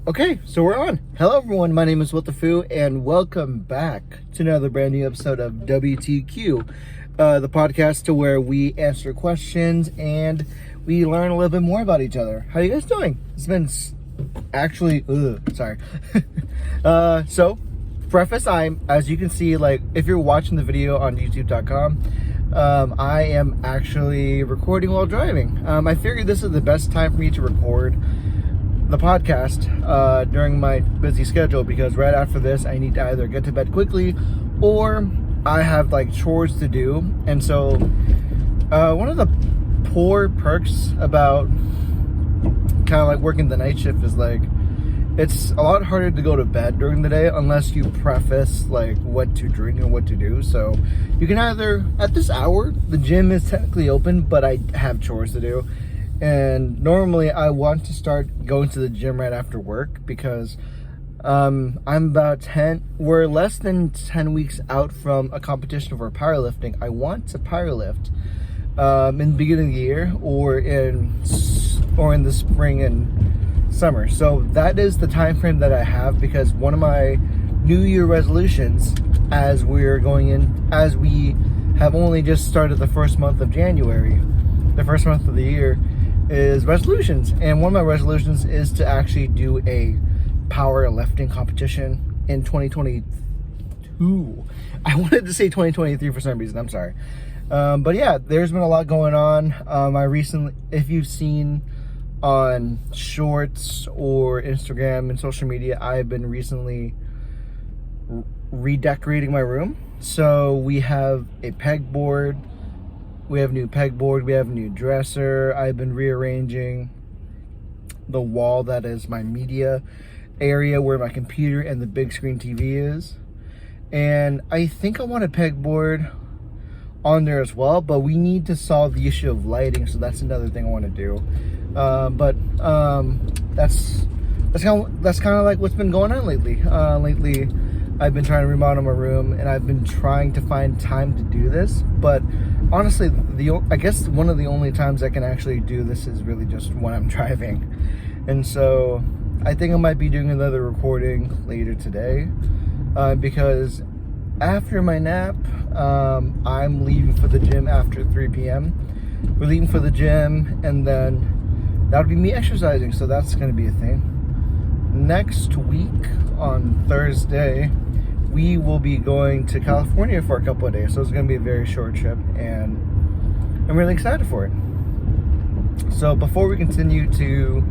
Okay, so we're on. Hello everyone, my name is What the Foo, and welcome back to another brand new episode of WTQ, the podcast to where we answer questions and we learn a little bit more about each other. How you guys doing? It's been sorry. So, preface, as you can see, like, if you're watching the video on youtube.com, I am actually recording while driving. I figured this is the best time for me to record the podcast during my busy schedule, because right after this I need to either get to bed quickly or I have like chores to do. And so one of the poor perks about kind of like working the night shift is like it's a lot harder to go to bed during the day unless you preface like what to drink and what to do. So you can either, at this hour the gym is technically open, but I have chores to do. And normally I want to start going to the gym right after work because we're less than 10 weeks out from a competition for powerlifting. I want to powerlift in the beginning of the year or in the spring and summer. So that is the time frame that I have, because one of my New Year resolutions, as we have only just started the first month of January, the first month of the year, is resolutions. And one of my resolutions is to actually do a powerlifting competition in 2022. I wanted to say 2023 for some reason, I'm sorry. But yeah, there's been a lot going on. If you've seen on shorts or Instagram and social media, I've been recently redecorating my room. So we have a pegboard. We have a new pegboard, we have a new dresser. I've been rearranging the wall that is my media area where my computer and the big screen TV is. And I think I want a pegboard on there as well, but we need to solve the issue of lighting, so that's another thing I want to do. That's kind of like what's been going on lately. Lately I've been trying to remodel my room, and I've been trying to find time to do this, but honestly, I guess one of the only times I can actually do this is really just when I'm driving. And so I think I might be doing another recording later today, because after my nap, I'm leaving for the gym after 3 p.m. We're leaving for the gym, and then that'll be me exercising, so that's going to be a thing. Next week on Thursday, we will be going to California for a couple of days, so it's going to be a very short trip, and I'm really excited for it. So before we continue to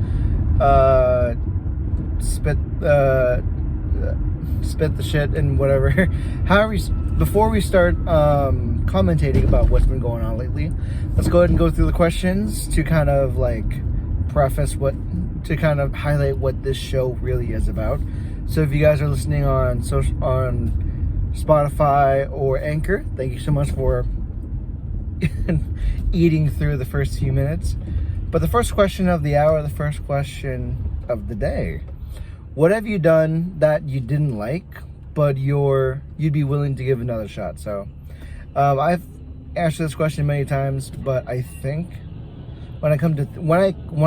spit the shit and whatever, before we start commentating about what's been going on lately, let's go ahead and go through the questions to kind of like to kind of highlight what this show really is about. So if you guys are listening on Spotify or Anchor, thank you so much for eating through the first few minutes. But the first question of the hour, the first question of the day: what have you done that you didn't like, but you'd be willing to give another shot? So I've answered this question many times, but I think when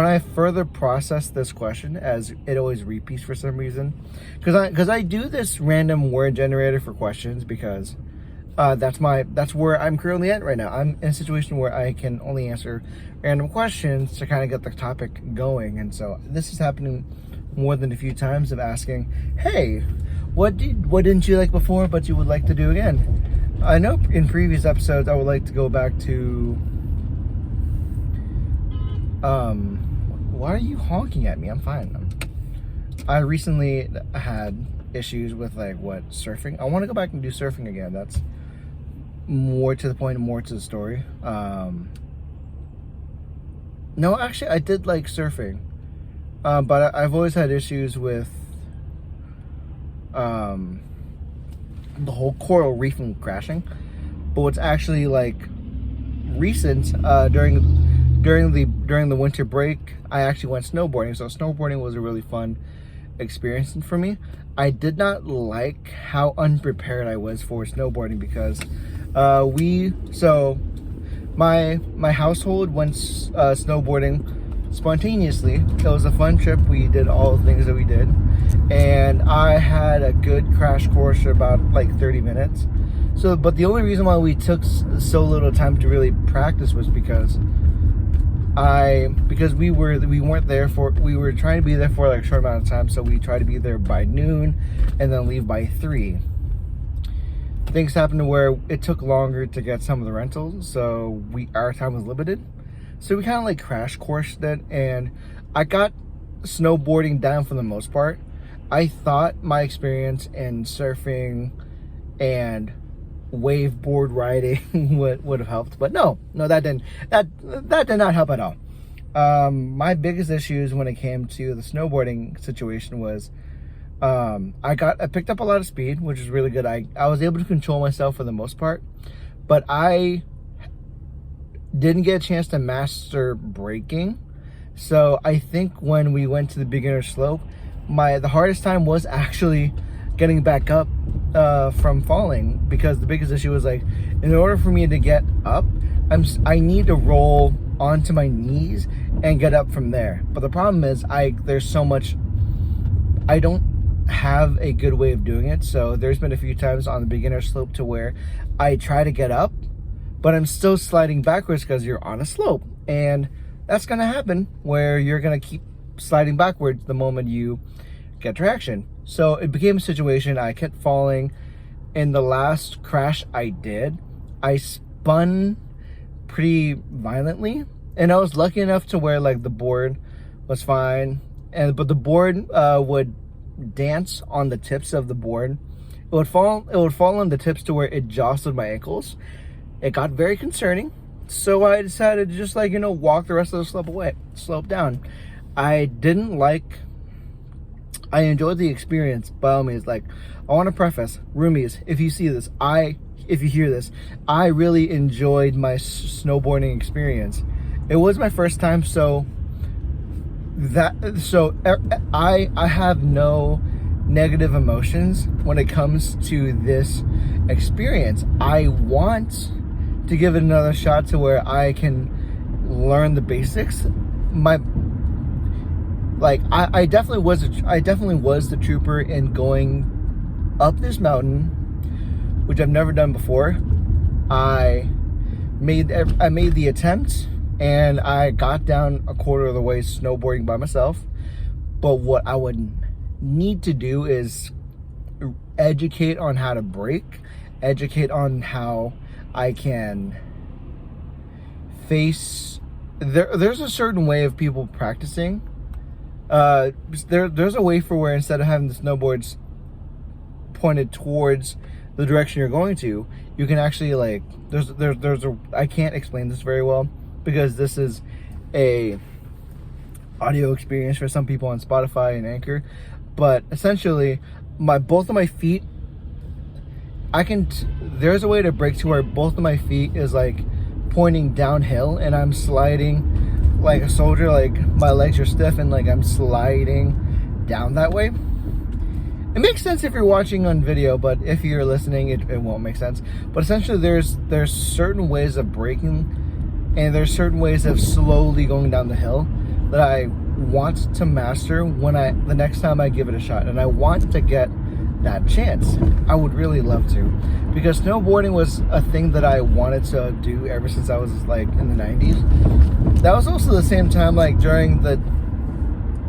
I further process this question, as it always repeats for some reason, because I do this random word generator for questions, because that's where I'm currently at right now. I'm in a situation where I can only answer random questions to kind of get the topic going. And so this is happening more than a few times, of asking, hey, what didn't you like before but you would like to do again? I know in previous episodes I would like to go back to why are you honking at me? I'm fine. I recently had issues with surfing. I want to go back and do surfing again. That's more to the point and more to the story. No, actually I did like surfing, but I've always had issues with the whole coral reef and crashing. But what's actually like recent, during the winter break, I actually went snowboarding. So snowboarding was a really fun experience for me. I did not like how unprepared I was for snowboarding, because my household went snowboarding spontaneously. It was a fun trip. We did all the things that we did, and I had a good crash course for about like 30 minutes. So, but the only reason why we took so little time to really practice was because we weren't there for, we were trying to be there for like a short amount of time. So we tried to be there by noon and then leave by 3. Things happened to where it took longer to get some of the rentals, so our time was limited. So we kind of like crash coursed it, and I got snowboarding down for the most part. I thought my experience in surfing and wave board riding would have helped, but no, that did not help at all. My biggest issues when it came to the snowboarding situation was I picked up a lot of speed, which is really good. I was able to control myself for the most part, but I didn't get a chance to master braking. So I think when we went to the beginner slope, the hardest time was actually getting back up from falling, because the biggest issue was like, in order for me to get up, I need to roll onto my knees and get up from there. But the problem is there's so much, I don't have a good way of doing it. So there's been a few times on the beginner slope to where I try to get up, but I'm still sliding backwards because you're on a slope, and that's going to happen where you're going to keep sliding backwards the moment you get traction. So it became a situation. I kept falling. In the last crash I did, I spun pretty violently, and I was lucky enough to where like the board was fine, but the board would dance on the tips of the board. It would fall on the tips to where it jostled my ankles. It got very concerning, so I decided to just like, walk the rest of the slope down. I enjoyed the experience by all means. Like, I want to preface, roomies, if you hear this, I really enjoyed my snowboarding experience. It was my first time, so I have no negative emotions when it comes to this experience. I want to give it another shot to where I can learn the basics. I definitely was the trooper in going up this mountain, which I've never done before. I made the attempt, and I got down a quarter of the way snowboarding by myself. But what I would need to do is educate on how to brake, educate on how I can face. There's a certain way of people practicing. There's a way for where instead of having the snowboards pointed towards the direction you're going to, you can actually like, I can't explain this very well because this is a audio experience for some people on Spotify and Anchor, but essentially both of my feet, there's a way to brake to where both of my feet is like pointing downhill, and I'm sliding like a soldier. Like my legs are stiff and like I'm sliding down that way. It makes sense if you're watching on video, but if you're listening, it won't make sense. But essentially there's certain ways of braking, and there's certain ways of slowly going down the hill that I want to master the next time I give it a shot. And I want to get that chance. I would really love to, because snowboarding was a thing that I wanted to do ever since I was like in the 90s. That was also the same time, like during the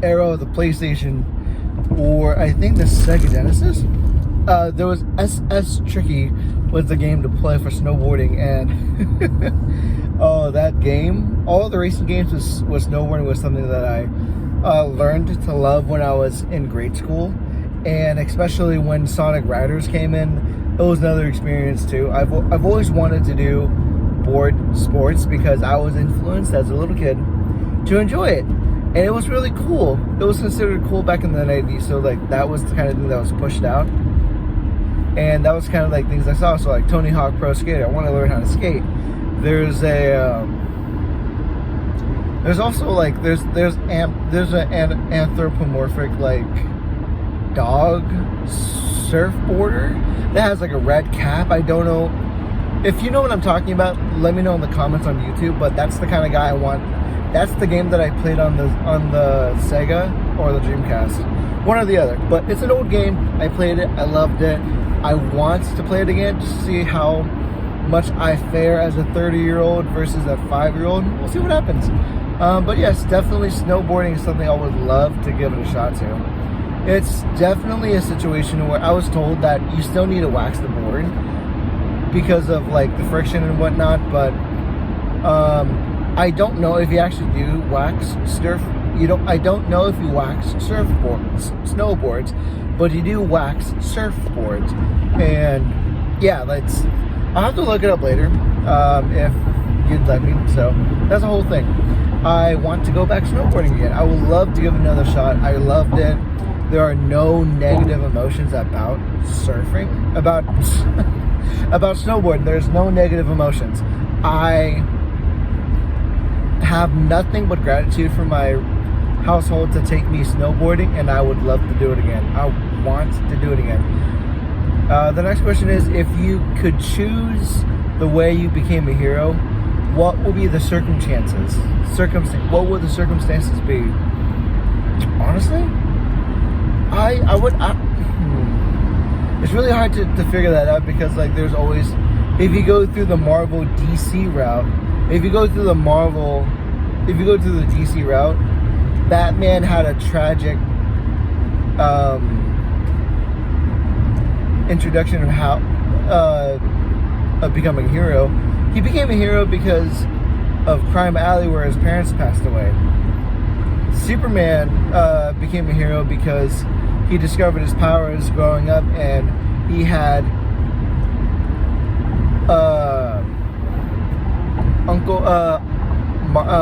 era of the PlayStation, or I think the Sega Genesis. There was SS Tricky was the game to play for snowboarding, and oh, that game, all the racing games was snowboarding was something that I learned to love when I was in grade school. And especially when Sonic Riders came in, it was another experience too. I've always wanted to do board sports because I was influenced as a little kid to enjoy it, and it was really cool. It was considered cool back in the 90s, so like that was the kind of thing that was pushed out, and that was kind of like things I saw. So like Tony Hawk Pro Skater, I want to learn how to skate. There's also like there's an anthropomorphic like dog surfboarder that has like a red cap. I don't know if you know what I'm talking about. Let me know in the comments on YouTube, but that's the kind of guy I want That's the game that I played on the Sega or the Dreamcast, one or the other. But it's an old game. I played it. I loved it. I want to play it again just to see how much I fare as a 30-year-old versus a 5-year-old. We'll see what happens. But yes, definitely snowboarding is something I would love to give it a shot to. It's definitely a situation where I was told that you still need to wax the board because of like the friction and whatnot, but I don't know if you actually do wax I don't know if you wax snowboards, but you do wax surfboards. And yeah, I'll have to look it up later if you'd let me. So that's the whole thing. I want to go back snowboarding again. I would love to give it another shot. I loved it. There are no negative emotions about surfing, about snowboarding. There's no negative emotions. I have nothing but gratitude for my household to take me snowboarding, and I would love to do it again. I want to do it again. The next question is, if you could choose the way you became a hero, what will be the circumstances? What would the circumstances be? Honestly, it's really hard to figure that out, because like there's always, if you go through the Marvel DC route, if you go through the DC route, Batman had a tragic introduction of how of becoming a hero. He became a hero because of Crime Alley, where his parents passed away. Superman became a hero because he discovered his powers growing up, and he had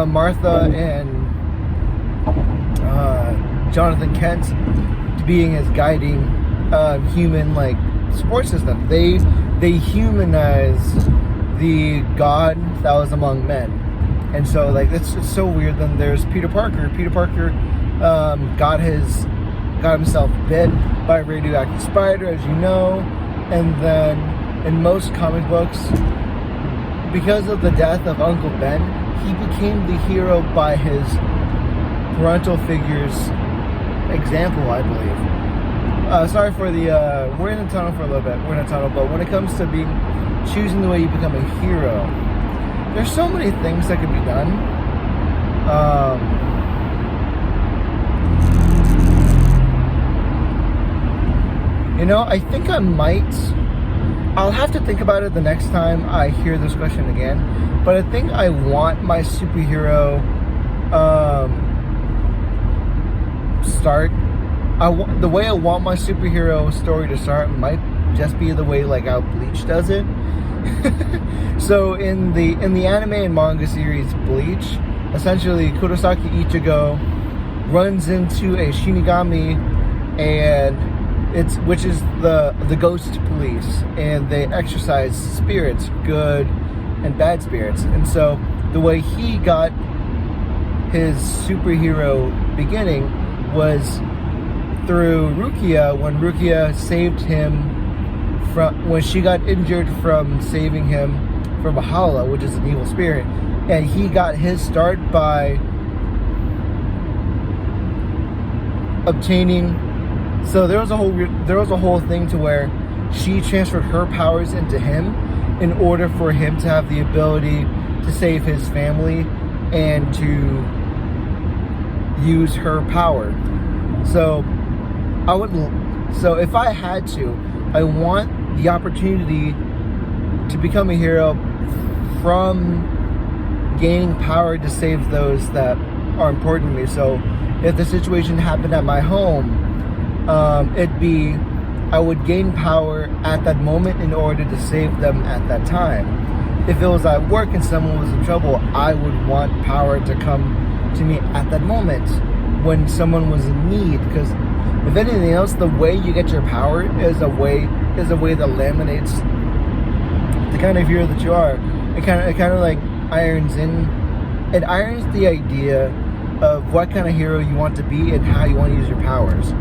Martha and Jonathan Kent being his guiding human like support system. They humanized the God that was among men. And so like it's so weird. Then there's Peter Parker. Peter Parker got himself bit by a radioactive spider, as you know. And then in most comic books, because of the death of Uncle Ben, he became the hero by his parental figure's example, I believe. Sorry for the we're in the tunnel for a little bit. We're in a tunnel, but when it comes to choosing the way you become a hero, there's so many things that could be done. I think I'll have to think about it the next time I hear this question again, but I think I want my superhero the way I want my superhero story to start might just be the way like how Bleach does it. So in the anime and manga series Bleach, essentially Kurosaki Ichigo runs into a Shinigami, and which is the ghost police, and they exercise spirits, good and bad spirits. And so the way he got his superhero beginning was through Rukia, when Rukia saved him when she got injured from saving him from Bahala, which is an evil spirit. And he got his start by obtaining, so there was a whole thing to where she transferred her powers into him in order for him to have the ability to save his family and to use her power. So if I had to, I want the opportunity to become a hero from gaining power to save those that are important to me. So if the situation happened at my home, I would gain power at that moment in order to save them at that time. If it was at work and someone was in trouble, I would want power to come to me at that moment when someone was in need. Because if anything else, the way you get your power is a way that laminates the kind of hero that you are. It kind of like irons the idea of what kind of hero you want to be and how you want to use your powers.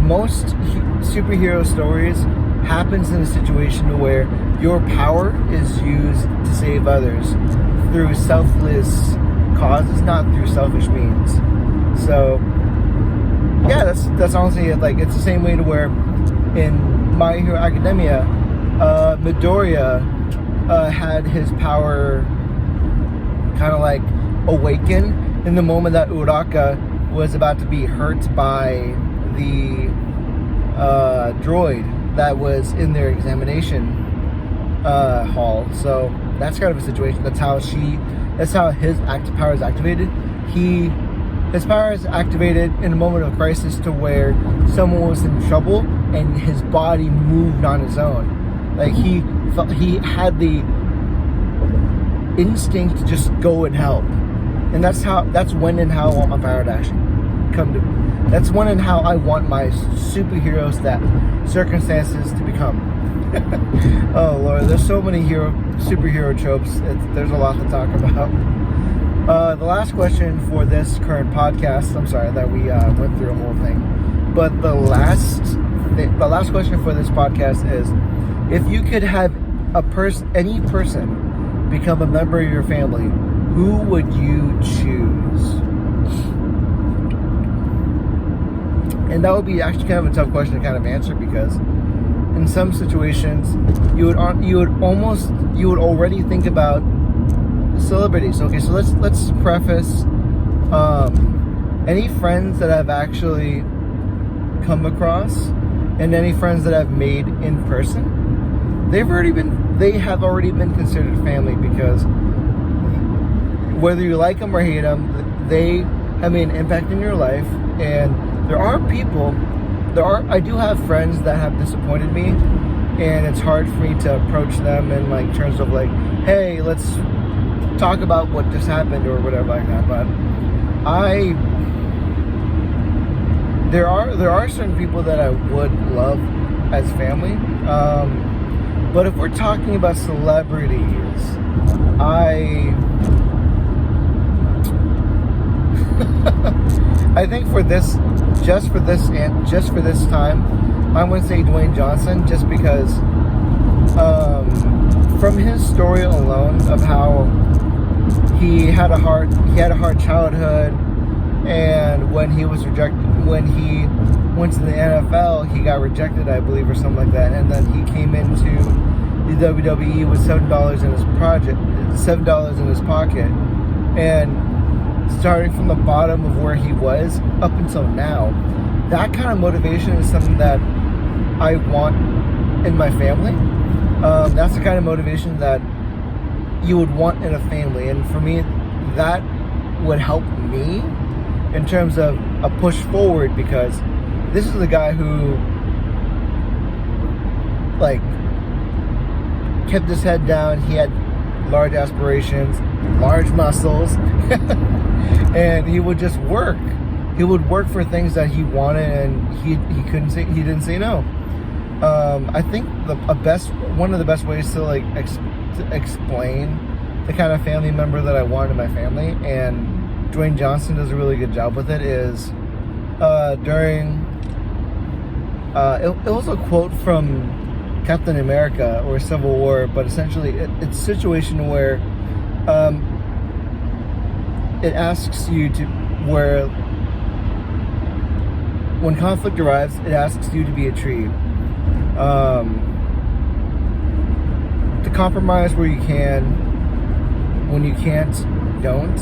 Most superhero stories happens in a situation where your power is used to save others through selfless causes, not through selfish means. So yeah, that's honestly it. Like, it's the same way to where in My Hero Academia, Midoriya had his power kind of like awaken in the moment that Uraka was about to be hurt by the droid that was in their examination hall. So that's kind of a situation. That's how his power is activated. His power is activated in a moment of crisis to where someone was in trouble and his body moved on his own. Like, he had the instinct to just go and help. And that's when and how I want my power to actually come to. That's when and how I want my superheroes that circumstances to become. Oh Lord, there's so many superhero tropes. There's a lot to talk about. The last question for this current podcast, I'm sorry that we went through a whole thing, but the last question for this podcast is, if you could have any person become a member of your family, who would you choose? And that would be actually kind of a tough question to kind of answer, because in some situations you would already think about celebrities. Okay, so let's preface any friends that I've actually come across and any friends that I've made in person. They have already been considered family, because whether you like them or hate them, they have made an impact in your life. And I do have friends that have disappointed me, and it's hard for me to approach them in like terms of like, hey, let's talk about what just happened or whatever like that. But there are certain people that I would love as family. But if we're talking about celebrities, I think for this time, I'm going to say Dwayne Johnson, just because from his story alone of how he had a hard childhood, and when he was rejected, when he went to the NFL, he got rejected, I believe, or something like that, and then he came into the WWE with $7 in his pocket, and starting from the bottom of where he was up until now, that kind of motivation is something that I want in my family. That's the kind of motivation that you would want in a family, and for me, that would help me in terms of a push forward, because this is a guy who like kept his head down. He had large aspirations, large muscles, and he would just work. He would work for things that he wanted, and he didn't say no. I think one of the best ways to like explain the kind of family member that I want in my family, and Dwayne Johnson does a really good job with it, is during it was a quote from Captain America or Civil War, but essentially it's a situation where it asks you to, where when conflict arrives, it asks you to be a tree, to compromise where you can. When you can't, don't.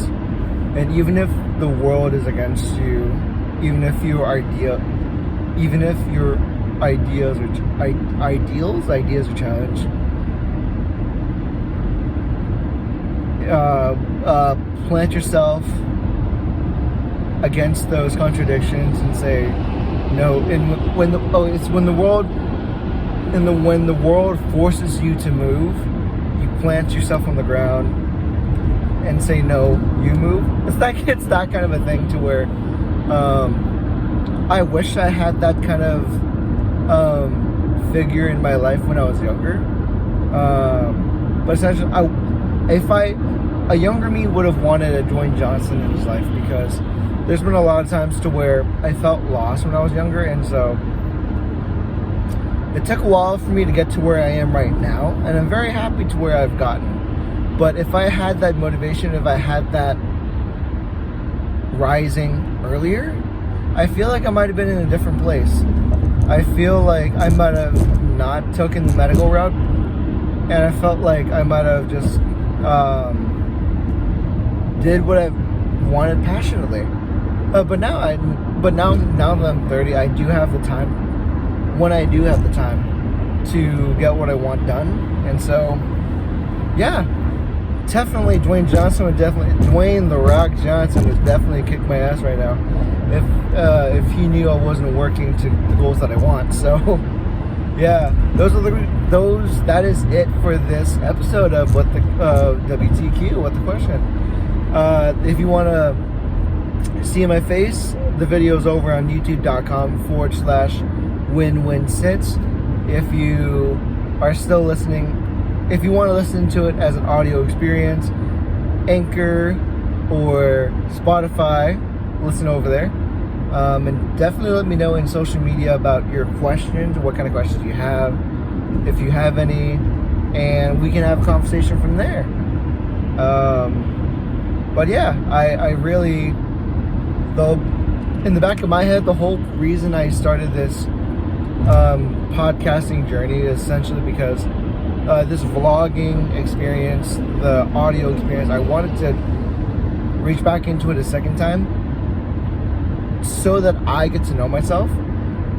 And even if the world is against you, even if your ideas are challenged, plant yourself against those contradictions and say no. And when the world forces you to move, you plant yourself on the ground and say no, you move. It's that kind of a thing, to where I wish I had that kind of figure in my life when I was younger. But essentially, a younger me would have wanted a Dwayne Johnson in his life, because there's been a lot of times to where I felt lost when I was younger, and so it took a while for me to get to where I am right now, and I'm very happy to where I've gotten. But if I had that motivation, if I had that rising earlier, I feel like I might have been in a different place. I feel like I might have not taken the medical route, and I felt like I might have just did what I wanted passionately. But now that I'm 30, I do have the time. When I do have the time to get what I want done, and so yeah, definitely Dwayne The Rock Johnson would definitely kick my ass right now if he knew I wasn't working to the goals that I want. So yeah, that is it for this episode of what the WTQ, what the question. If you want to see my face, the video's over on youtube.com/win-win-sits. If you are still listening, if you want to listen to it as an audio experience, Anchor or Spotify, listen over there. And definitely let me know in social media about your questions, what kind of questions you have, if you have any, and we can have a conversation from there. But yeah, I really, though, in the back of my head, the whole reason I started this podcasting journey is essentially because this vlogging experience, the audio experience, I wanted to reach back into it a second time so that I get to know myself,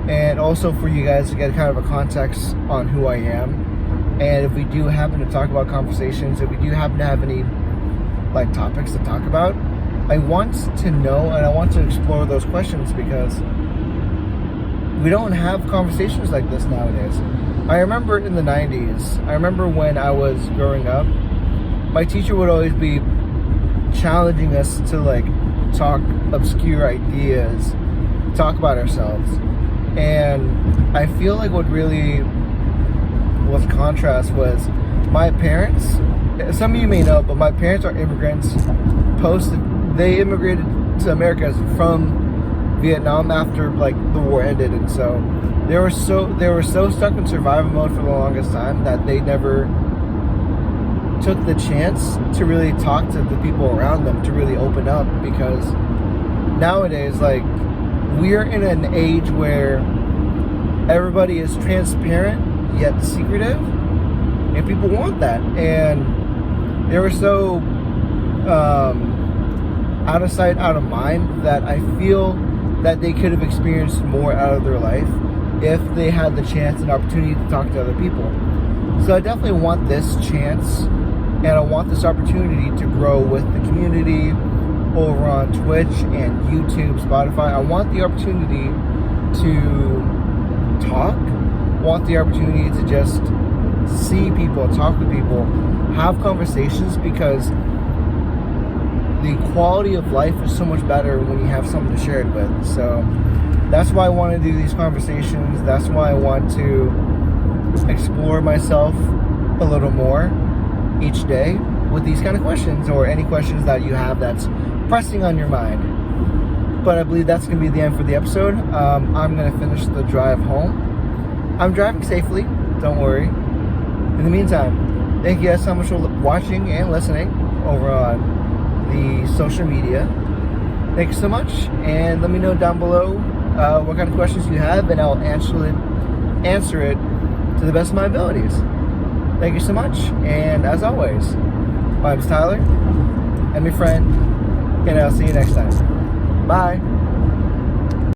and also for you guys to get kind of a context on who I am. And if we do happen to talk about conversations, if we do happen to have any like topics to talk about, I want to know and I want to explore those questions, because we don't have conversations like this nowadays. I remember in the 90s, I remember when I was growing up, my teacher would always be challenging us to like talk obscure ideas, talk about ourselves. And I feel like what really was contrast was my parents. Some of you may know, but my parents are immigrants. They immigrated to America from Vietnam after like the war ended, and so they were so stuck in survival mode for the longest time that they never took the chance to really talk to the people around them, to really open up. Because nowadays, like, we're in an age where everybody is transparent yet secretive, and people want that. And they were so out of sight, out of mind, that I feel that they could have experienced more out of their life if they had the chance and opportunity to talk to other people. So I definitely want this chance, and I want this opportunity to grow with the community over on Twitch and YouTube, Spotify. I want the opportunity to talk, want the opportunity to just see people, talk to people, have conversations, because the quality of life is so much better when you have someone to share it with. So that's why I want to do these conversations. That's why I want to explore myself a little more each day with these kind of questions, or any questions that you have that's pressing on your mind. But I believe that's going to be the end for the episode. I'm going to finish the drive home. I'm driving safely, don't worry. In the meantime, thank you guys so much for watching and listening over on the social media. Thank you so much, and let me know down below what kind of questions you have, and I'll answer it to the best of my abilities. Thank you so much, and as always, my name's Tyler. I'm your friend, and I'll see you next time. Bye.